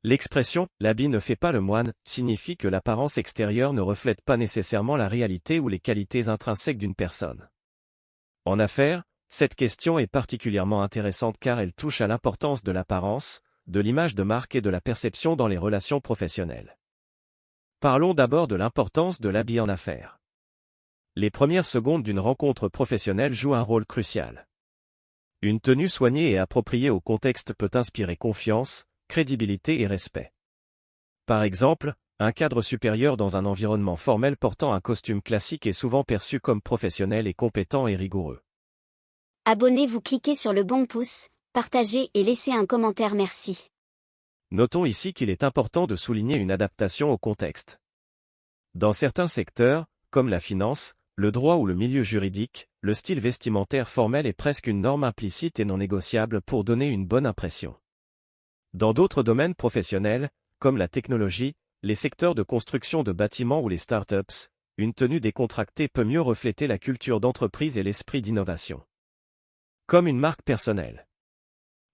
L'expression « l'habit ne fait pas le moine » signifie que l'apparence extérieure ne reflète pas nécessairement la réalité ou les qualités intrinsèques d'une personne. En affaires, cette question est particulièrement intéressante car elle touche à l'importance de l'apparence, de l'image de marque et de la perception dans les relations professionnelles. Parlons d'abord de l'importance de l'habit en affaires. Les premières secondes d'une rencontre professionnelle jouent un rôle crucial. Une tenue soignée et appropriée au contexte peut inspirer confiance, crédibilité et respect. Par exemple, un cadre supérieur dans un environnement formel portant un costume classique est souvent perçu comme professionnel et compétent et rigoureux. Abonnez-vous, cliquez sur le bon pouce, partagez et laissez un commentaire, merci. Notons ici qu'il est important de souligner une adaptation au contexte. Dans certains secteurs, comme la finance, le droit ou le milieu juridique, le style vestimentaire formel est presque une norme implicite et non négociable pour donner une bonne impression. Dans d'autres domaines professionnels, comme la technologie, les secteurs de construction de bâtiments ou les startups, une tenue décontractée peut mieux refléter la culture d'entreprise et l'esprit d'innovation. Comme une marque personnelle.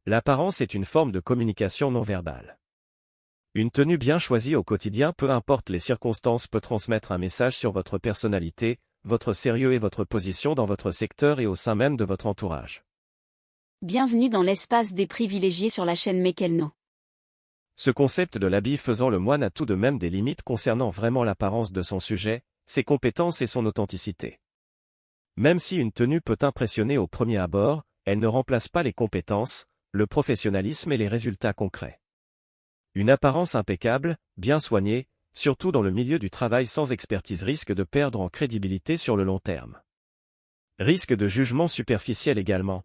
L'apparence est une forme de communication non verbale. Une tenue bien choisie au quotidien, peu importe les circonstances, peut transmettre un message sur votre personnalité, votre sérieux et votre position dans votre secteur et au sein même de votre entourage. Bienvenue dans l'espace des privilégiés sur la chaîne Mekelno. Ce concept de l'habit faisant le moine a tout de même des limites concernant vraiment l'apparence de son sujet, ses compétences et son authenticité. Même si une tenue peut impressionner au premier abord, elle ne remplace pas les compétences, le professionnalisme et les résultats concrets. Une apparence impeccable, bien soignée, surtout dans le milieu du travail sans expertise, risque de perdre en crédibilité sur le long terme. Risque de jugement superficiel également.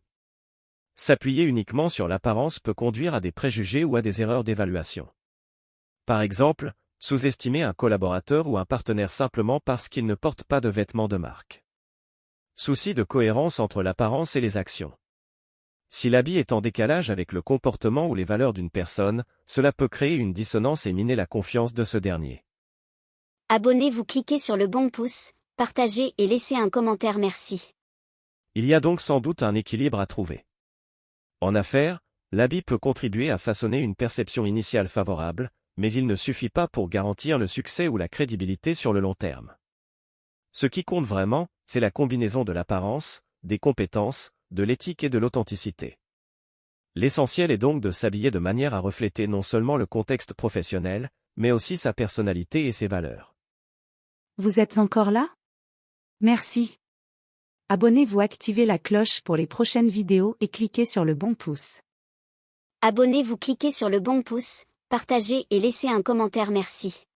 S'appuyer uniquement sur l'apparence peut conduire à des préjugés ou à des erreurs d'évaluation. Par exemple, sous-estimer un collaborateur ou un partenaire simplement parce qu'il ne porte pas de vêtements de marque. Souci de cohérence entre l'apparence et les actions. Si l'habit est en décalage avec le comportement ou les valeurs d'une personne, cela peut créer une dissonance et miner la confiance de ce dernier. Abonnez-vous, cliquez sur le bon pouce, partagez et laissez un commentaire, merci. Il y a donc sans doute un équilibre à trouver. En affaires, l'habit peut contribuer à façonner une perception initiale favorable, mais il ne suffit pas pour garantir le succès ou la crédibilité sur le long terme. Ce qui compte vraiment, c'est la combinaison de l'apparence, des compétences, de l'éthique et de l'authenticité. L'essentiel est donc de s'habiller de manière à refléter non seulement le contexte professionnel, mais aussi sa personnalité et ses valeurs. Vous êtes encore là? Merci. Abonnez-vous, activez la cloche pour les prochaines vidéos et cliquez sur le bon pouce. Abonnez-vous, cliquez sur le bon pouce, partagez et laissez un commentaire, merci.